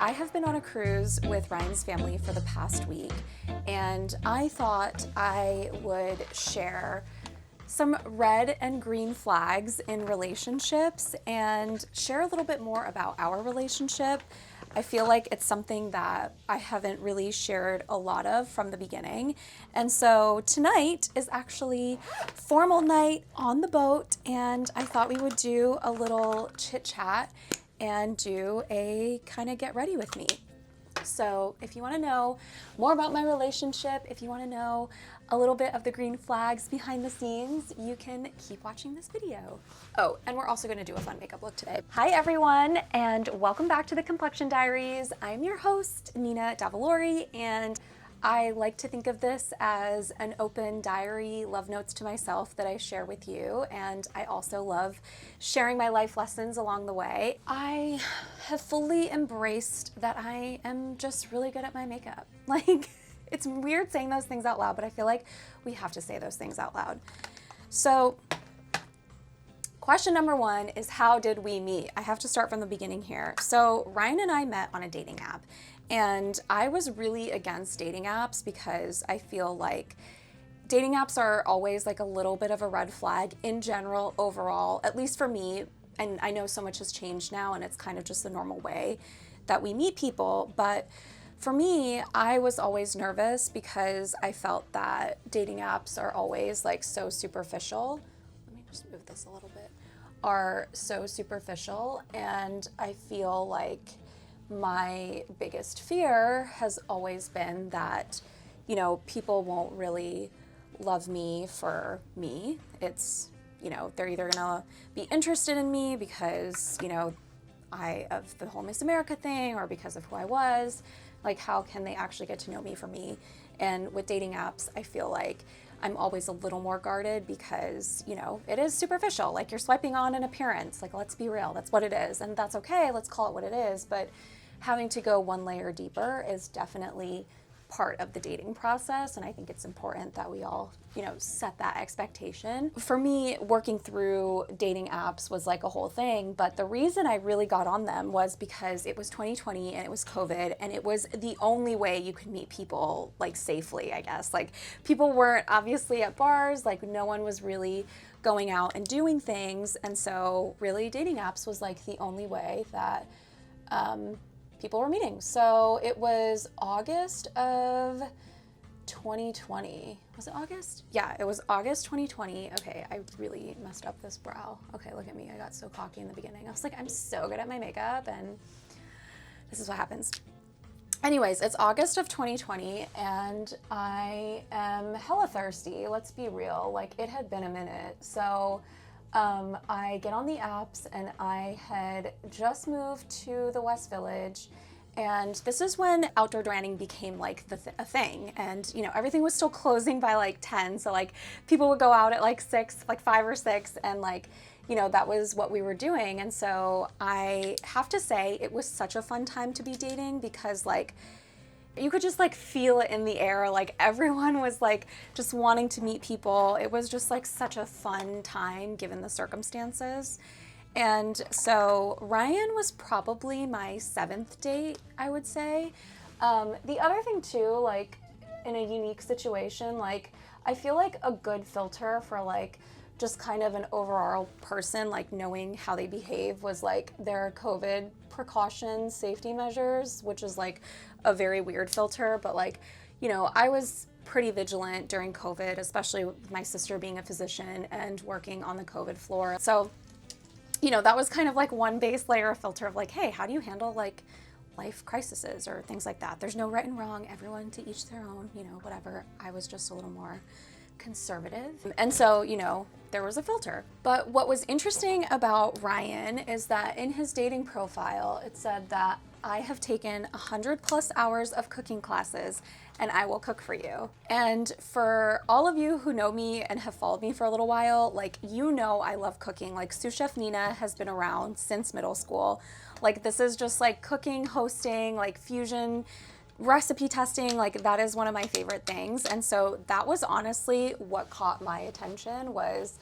I have been on a cruise with Ryan's family for the past week, and I thought I would share some red and green flags in relationships and share a little bit more about our relationship. I feel like it's something that I haven't really shared a lot of from the beginning. And so tonight is actually formal night on the boat, and I thought we would do a little chit chat and do a kind of get ready with me. So if you want to know more about my relationship, if you want to know a little bit of the green flags behind the scenes, you can keep watching this video. Oh, and we're also going to do a fun makeup look today. Hi everyone, and welcome back to the Complexion Diaries. I'm your host, Nina Davalori, and I like to think of this as an open diary, love notes to myself that I share with you, and I also love sharing my life lessons along the way. I have fully embraced that I am just really good at my makeup. Like, it's weird saying those things out loud, but I feel like we have to say those things out loud. So, question number one is, how did we meet? I have to start from the beginning here. So Ryan and I met on a dating app, and I was really against dating apps because I feel like dating apps are always like a little bit of a red flag in general, overall, at least for me. And I know so much has changed now, and it's kind of just the normal way that we meet people. But for me, I was always nervous because I felt that dating apps are always like so superficial. Let me just move this a little bit. Are so superficial, and I feel like my biggest fear has always been that, you know, people won't really love me for me. It's, you know, they're either gonna be interested in me because, you know, of the whole Miss America thing, or because of who I was. Like, how can they actually get to know me for me? And with dating apps, I feel like I'm always a little more guarded because, you know, it is superficial. Like, you're swiping on an appearance. Like, let's be real, that's what it is. And that's okay, let's call it what it is. But having to go one layer deeper is definitely part of the dating process, and I think it's important that we all, you know, set that expectation. For me, working through dating apps was like a whole thing, but the reason I really got on them was because it was 2020 and it was COVID, and it was the only way you could meet people like safely, I guess. Like, people weren't obviously at bars, like no one was really going out and doing things, and so really dating apps was like the only way that people were meeting. So it was August of 2020. Was it August? Yeah, it was August 2020. Okay, I really messed up this brow. Okay, look at me. I got so cocky in the beginning. I was like, I'm so good at my makeup, and this is what happens. Anyways, it's August of 2020, and I am hella thirsty. Let's be real. Like, it had been a minute. So I get on the apps, and I had just moved to the West Village, and this is when outdoor dining became like a thing, and you know, everything was still closing by like 10, so like people would go out at like 6, like 5 or 6, and like, you know, that was what we were doing. And so I have to say it was such a fun time to be dating because like you could just like feel it in the air. Like, everyone was like just wanting to meet people. It was just like such a fun time given the circumstances. And so Ryan was probably my 7th date, I would say. The other thing too, like in a unique situation, like I feel like a good filter for like just kind of an overall person, like knowing how they behave, was like their COVID precautions, safety measures, which is like a very weird filter. But like, you know, I was pretty vigilant during COVID, especially with my sister being a physician and working on the COVID floor. So, you know, that was kind of like one base layer of filter of like, hey, how do you handle like life crises or things like that? There's no right and wrong, everyone to each their own, you know, whatever. I was just a little more conservative. And so, you know, there was a filter. But what was interesting about Ryan is that in his dating profile, it said that I have taken 100+ hours of cooking classes, and I will cook for you. And for all of you who know me and have followed me for a little while, like, you know I love cooking. Like, Sous Chef Nina has been around since middle school. Like, this is just like cooking, hosting, like fusion, recipe testing, like that is one of my favorite things. And so that was honestly what caught my attention, was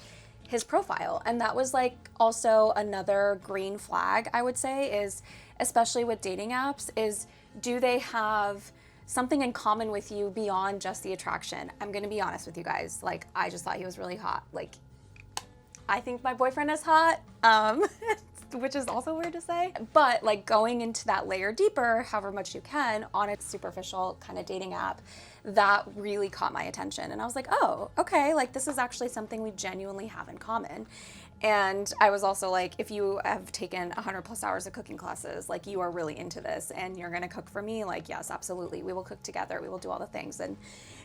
his profile. And that was like also another green flag, I would say, is especially with dating apps, is do they have something in common with you beyond just the attraction? I'm gonna be honest with you guys. Like, I just thought he was really hot. Like, I think my boyfriend is hot, which is also weird to say. But like going into that layer deeper, however much you can, on a superficial kind of dating app, that really caught my attention. And I was like, oh, okay, like this is actually something we genuinely have in common. And I was also like, if you have taken 100 plus hours of cooking classes, like you are really into this and you're gonna cook for me, like yes, absolutely. We will cook together, we will do all the things. And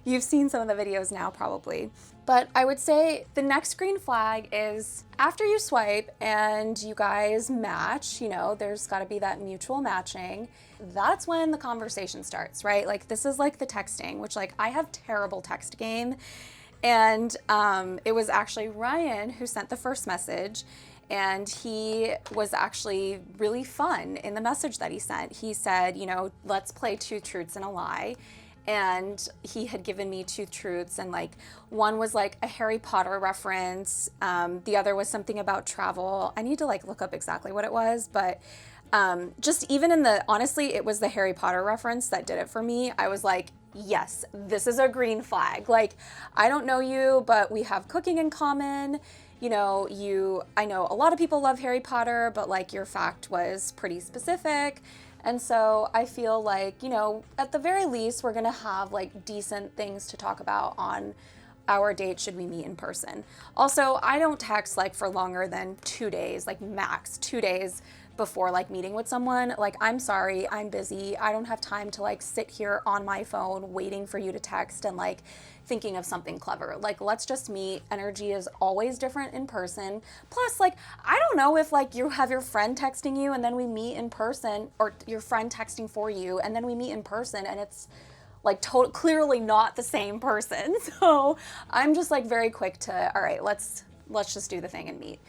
you've seen some of the videos now probably. But I would say the next green flag is after you swipe and you guys match, you know, there's gotta be that mutual matching. That's when the conversation starts, right? Like this is like the texting, which like I have terrible text game. And it was actually Ryan who sent the first message, and he was actually really fun in the message that he sent. He said, you know, let's play 2 truths and a lie. And he had given me 2 truths, and like one was like a Harry Potter reference. The other was something about travel. I need to like look up exactly what it was, but just even in the, honestly, it was the Harry Potter reference that did it for me. I was like, yes, this is a green flag. Like, I don't know you, but we have cooking in common. You know, I know a lot of people love Harry Potter, but like your fact was pretty specific. And so I feel like, you know, at the very least, we're gonna have like decent things to talk about on our date should we meet in person. Also, I don't text like for longer than 2 days, like max 2 days before like meeting with someone. Like, I'm sorry, I'm busy. I don't have time to like sit here on my phone waiting for you to text and like thinking of something clever. Like, let's just meet. Energy is always different in person. Plus, like, I don't know if like you have your friend texting you and then we meet in person, or your friend texting for you and then we meet in person and it's like clearly not the same person. So I'm just like very quick to, all right, let's just do the thing and meet.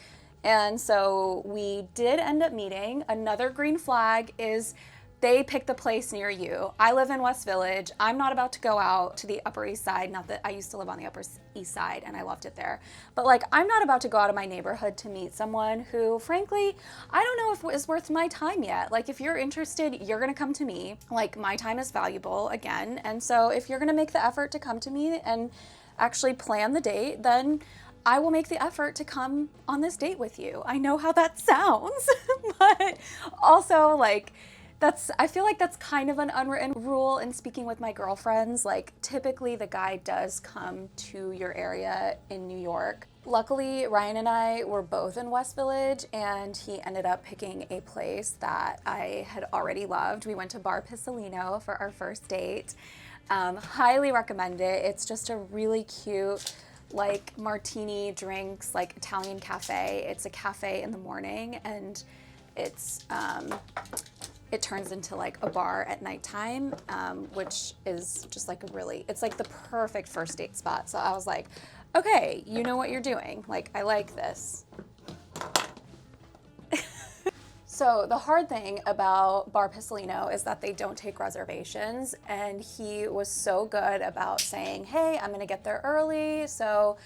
And so we did end up meeting. Another green flag is they picked the place near you. I live in West Village. I'm not about to go out to the Upper East Side. Not that I used to live on the Upper East Side and I loved it there. But like, I'm not about to go out of my neighborhood to meet someone who, frankly, I don't know if is worth my time yet. Like, if you're interested, you're gonna come to me. Like, my time is valuable again. And so if you're gonna make the effort to come to me and actually plan the date, then I will make the effort to come on this date with you. I know how that sounds, but also like, I feel like that's kind of an unwritten rule in speaking with my girlfriends. Like, typically the guy does come to your area in New York. Luckily, Ryan and I were both in West Village, and he ended up picking a place that I had already loved. We went to Bar Pisolino for our first date. Highly recommend it. It's just a really cute, like, martini drinks, like Italian cafe. It's a cafe in the morning, and it turns into like a bar at nighttime, which is just like it's like the perfect first date spot. So I was like, okay, you know what you're doing. Like, I like this. So the hard thing about Bar Pisolino is that they don't take reservations, and he was so good about saying, hey, I'm gonna get there early, so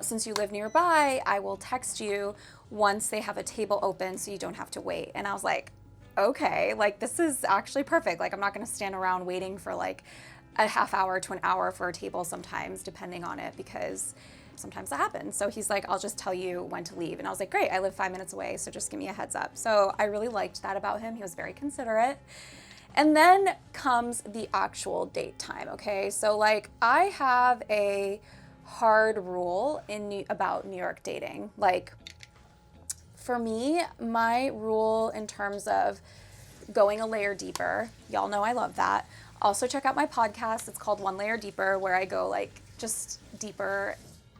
since you live nearby, I will text you once they have a table open so you don't have to wait. And I was like, okay, like, this is actually perfect. Like, I'm not gonna stand around waiting for like a half hour to an hour for a table sometimes, depending on it, because sometimes that happens. So he's like, I'll just tell you when to leave. And I was like, great, I live 5 minutes away, so just give me a heads up. So I really liked that about him. He was very considerate. And then comes the actual date time, okay? So like, I have a hard rule about New York dating. Like, for me, my rule in terms of going a layer deeper, y'all know I love that. Also check out my podcast. It's called One Layer Deeper, where I go like just deeper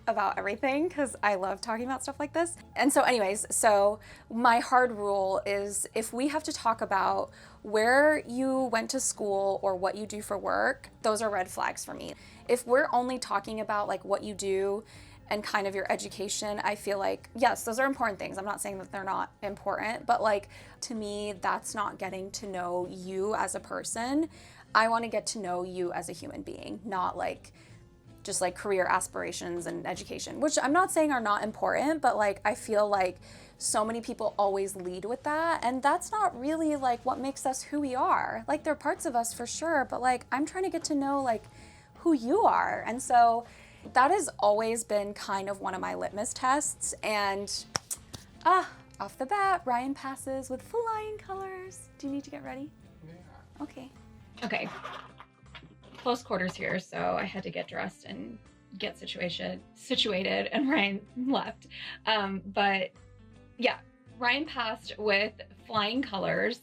about everything, because I love talking about stuff like this. And so anyways, so my hard rule is, if we have to talk about where you went to school or what you do for work, those are red flags for me. If we're only talking about like what you do and kind of your education, I feel like, yes, those are important things. I'm not saying that they're not important, but like, to me, that's not getting to know you as a person. I want to get to know you as a human being, not like just like career aspirations and education, which I'm not saying are not important, but like I feel like so many people always lead with that, and that's not really like what makes us who we are. Like there are parts of us for sure, but like I'm trying to get to know like who you are. And so that has always been kind of one of my litmus tests. And off the bat, Ryan passes with flying colors. Do you need to get ready? Yeah. Okay. Close quarters here, so I had to get dressed and get situated, and Ryan left. But yeah, Ryan passed with flying colors.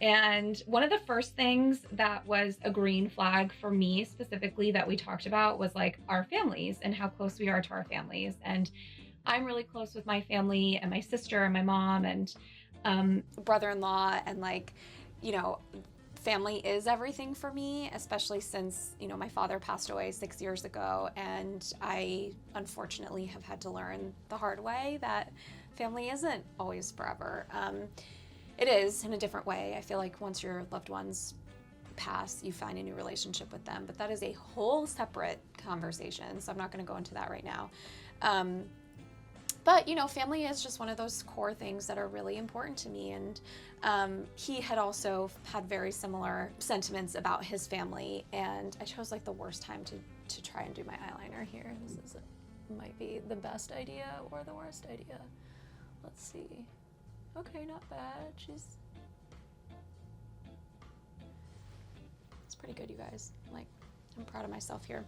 And one of the first things that was a green flag for me specifically that we talked about was like our families and how close we are to our families. And I'm really close with my family and my sister and my mom and brother-in-law, and like, you know, family is everything for me, especially since, you know, my father passed away 6 years ago, and I unfortunately have had to learn the hard way that family isn't always forever. It is in a different way. I feel like once your loved ones pass, you find a new relationship with them, but that is a whole separate conversation, so I'm not going to go into that right now. But, you know, family is just one of those core things that are really important to me. And he had also had very similar sentiments about his family. And I chose like the worst time to try and do my eyeliner here. Might be the best idea or the worst idea. Let's see. Okay, not bad. It's pretty good, you guys. Like, I'm proud of myself here.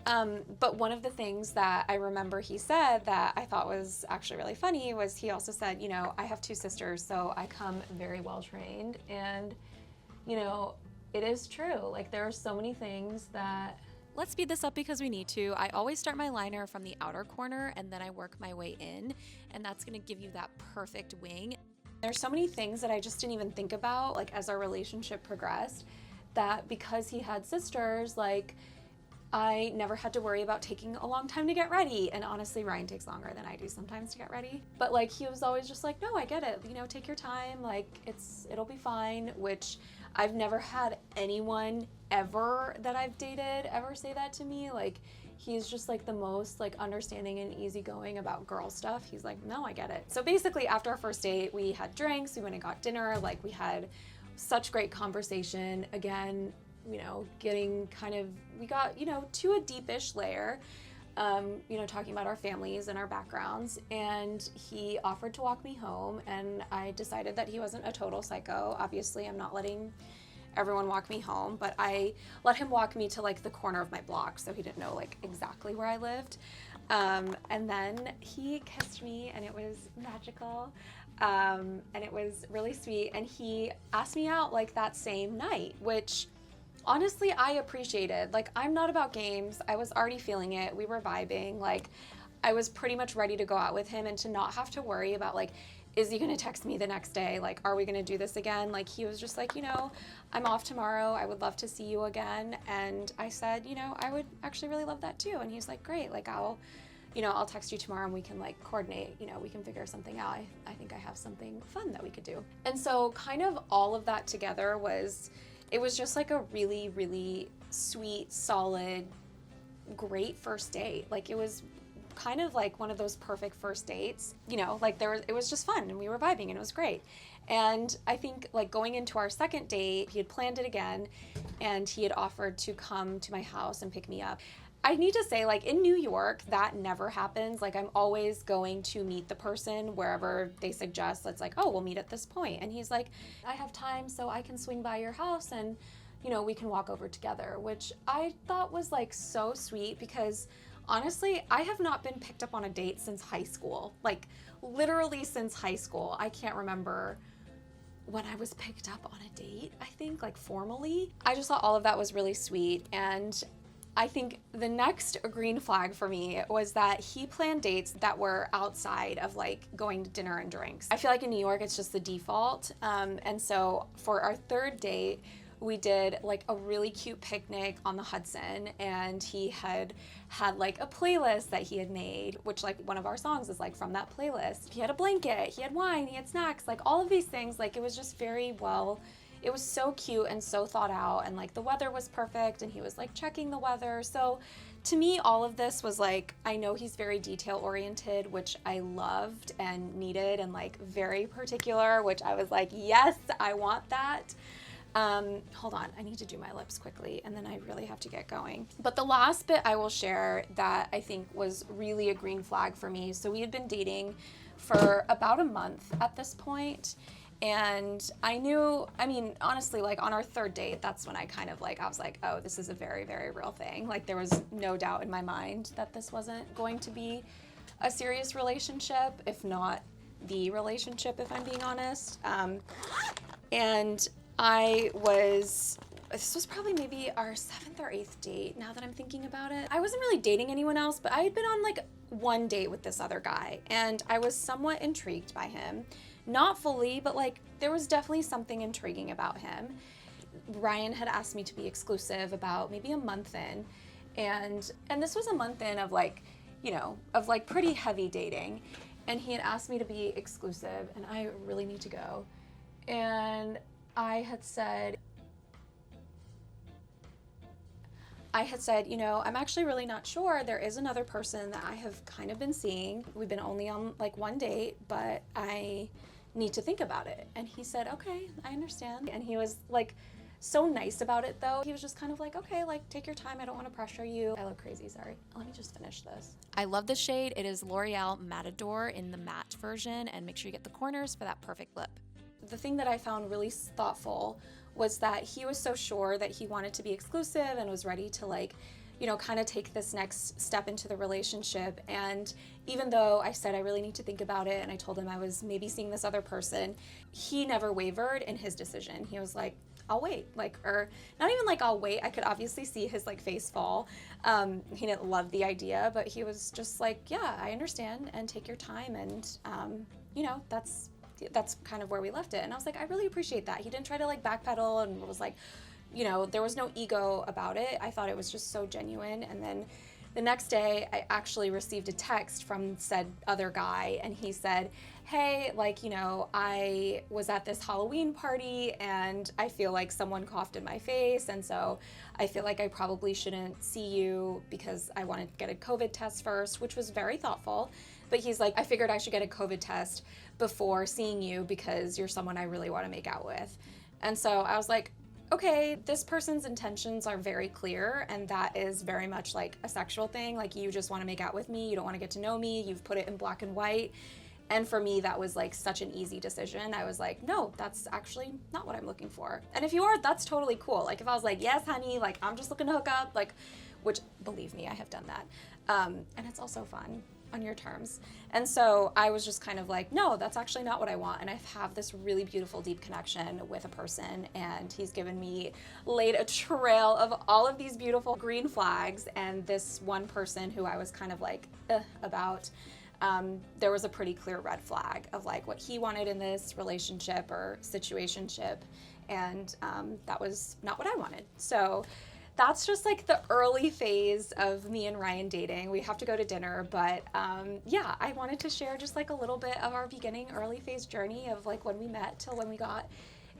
But one of the things that I remember he said that I thought was actually really funny was he also said, you know, I have two sisters, so I come very well trained. And, you know, it is true. Like, there are so many things that... Let's speed this up because we need to. I always start my liner from the outer corner and then I work my way in, and that's going to give you that perfect wing. There's so many things that I just didn't even think about, like, as our relationship progressed, that because he had sisters, like, I never had to worry about taking a long time to get ready. And honestly, Ryan takes longer than I do sometimes to get ready. But like, he was always just like, no, I get it. You know, take your time. Like, it'll be fine, which I've never had anyone ever that I've dated ever say that to me. Like, he's just like the most like understanding and easygoing about girl stuff. He's like, no, I get it. So basically after our first date, we had drinks, we went and got dinner. Like, we had such great conversation. Again, you know, we got, you know, to a deepish layer, you know, talking about our families and our backgrounds. And he offered to walk me home, and I decided that he wasn't a total psycho. Obviously, I'm not letting everyone walk me home, but I let him walk me to like the corner of my block, so he didn't know like exactly where I lived. And then he kissed me, and it was magical. And it was really sweet. And he asked me out like that same night, which honestly, I appreciated. Like, I'm not about games. I was already feeling it. We were vibing. Like, I was pretty much ready to go out with him and to not have to worry about, like, is he going to text me the next day? Like, are we going to do this again? Like, he was just like, you know, I'm off tomorrow. I would love to see you again. And I said, you know, I would actually really love that too. And he's like, great. Like, I'll text you tomorrow and we can like coordinate, you know, we can figure something out. I think I have something fun that we could do. And so kind of all of that together it was just like a really, really sweet, solid, great first date. Like, it was kind of like one of those perfect first dates, you know, like it was just fun and we were vibing and it was great. And I think like going into our second date, he had planned it again and he had offered to come to my house and pick me up. I need to say, like, in New York, that never happens. Like, I'm always going to meet the person wherever they suggest. It's like, oh, we'll meet at this point. And he's like, I have time, so I can swing by your house and, you know, we can walk over together, which I thought was, like, so sweet because, honestly, I have not been picked up on a date since high school. Like, literally since high school. I can't remember when I was picked up on a date, I think, like, formally. I just thought all of that was really sweet. And I think the next green flag for me was that he planned dates that were outside of like going to dinner and drinks. I feel like in New York, it's just the default. And so for our third date, we did like a really cute picnic on the Hudson, and he had like a playlist that he had made, which like one of our songs is like from that playlist. He had a blanket, he had wine, he had snacks, like all of these things. Like, it was just very well it was so cute and so thought out, and like the weather was perfect and he was like checking the weather. So to me, all of this was like, I know he's very detail oriented, which I loved and needed, and like very particular, which I was like, yes, I want that. Hold on, I need to do my lips quickly and then I really have to get going. But the last bit I will share that I think was really a green flag for me. So we had been dating for about a month at this point, and I knew, I mean, honestly, like on our third date, that's when I kind of like, I was like, oh, this is a very, very real thing. Like there was no doubt in my mind that this wasn't going to be a serious relationship, if not the relationship, if I'm being honest. And this was probably maybe our 7th or 8th date, now that I'm thinking about it. I wasn't really dating anyone else, but I had been on like one date with this other guy, and I was somewhat intrigued by him. Not fully, but like there was definitely something intriguing about him. Ryan had asked me to be exclusive about maybe a month in, and this was a month in of like, you know, of like pretty heavy dating, and he had asked me to be exclusive, and I really need to go. And I had said, you know, I'm actually really not sure. There is another person that I have kind of been seeing. We've been only on like one date, but I need to think about it. And he said, okay, I understand. And he was like so nice about it though. He was just kind of like, okay, like take your time. I don't want to pressure you. I look crazy, sorry. Let me just finish this. I love this shade. It is L'Oreal Matador in the matte version, and make sure you get the corners for that perfect lip. The thing that I found really thoughtful was that he was so sure that he wanted to be exclusive and was ready to like, you know, kind of take this next step into the relationship. And even though I said I really need to think about it, and I told him I was maybe seeing this other person, he never wavered in his decision. He was like, I'll wait, like, or not even like I'll wait. I could obviously see his like face fall. He didn't love the idea, but he was just like, yeah, I understand, and take your time. And you know, that's kind of where we left it. And I was like, I really appreciate that. He didn't try to like backpedal and was like, you know, there was no ego about it. I thought it was just so genuine. And then the next day I actually received a text from said other guy, and he said, hey, like, you know, I was at this Halloween party and I feel like someone coughed in my face, and so I feel like I probably shouldn't see you because I want to get a COVID test first, which was very thoughtful. But he's like, I figured I should get a COVID test before seeing you because you're someone I really want to make out with. And so I was like, okay, this person's intentions are very clear, and that is very much like a sexual thing. Like, you just want to make out with me, you don't want to get to know me, you've put it in black and white. And for me, that was like such an easy decision. I was like, no, that's actually not what I'm looking for. And if you are, that's totally cool. Like if I was like, yes, honey, like I'm just looking to hook up, like, which believe me, I have done that. And it's also fun on your terms. And so I was just kind of like, no, that's actually not what I want. And I have this really beautiful, deep connection with a person, and he's laid a trail of all of these beautiful green flags. And this one person who I was kind of like, about, there was a pretty clear red flag of like what he wanted in this relationship or situationship. And that was not what I wanted. So that's just like the early phase of me and Ryan dating. We have to go to dinner, but yeah, I wanted to share just like a little bit of our beginning early phase journey of like when we met till when we got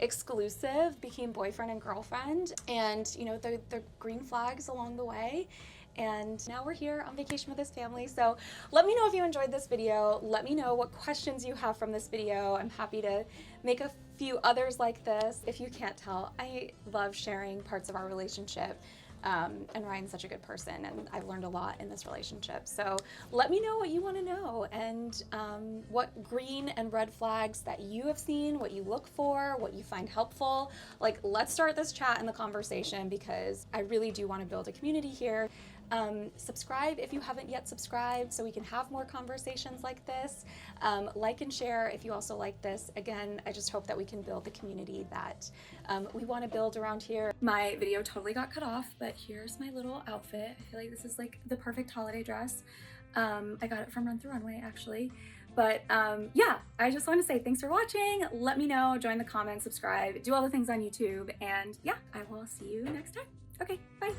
exclusive, became boyfriend and girlfriend, and you know, the green flags along the way. And now we're here on vacation with his family. So let me know if you enjoyed this video. Let me know what questions you have from this video. I'm happy to make a few others like this. If you can't tell, I love sharing parts of our relationship. And Ryan's such a good person, and I've learned a lot in this relationship. So let me know what you want to know, and what green and red flags that you have seen, what you look for, what you find helpful. Like, let's start this chat and the conversation, because I really do want to build a community here. Subscribe if you haven't yet subscribed so we can have more conversations like this. Like and share if you also like this. Again, I just hope that we can build the community that we want to build around here. My video totally got cut off, but here's my little outfit. I feel like this is like the perfect holiday dress. I got it from Run Through Runway, actually. But yeah, I just want to say thanks for watching. Let me know, join the comments, subscribe, do all the things on YouTube, and yeah, I will see you next time. Okay, bye.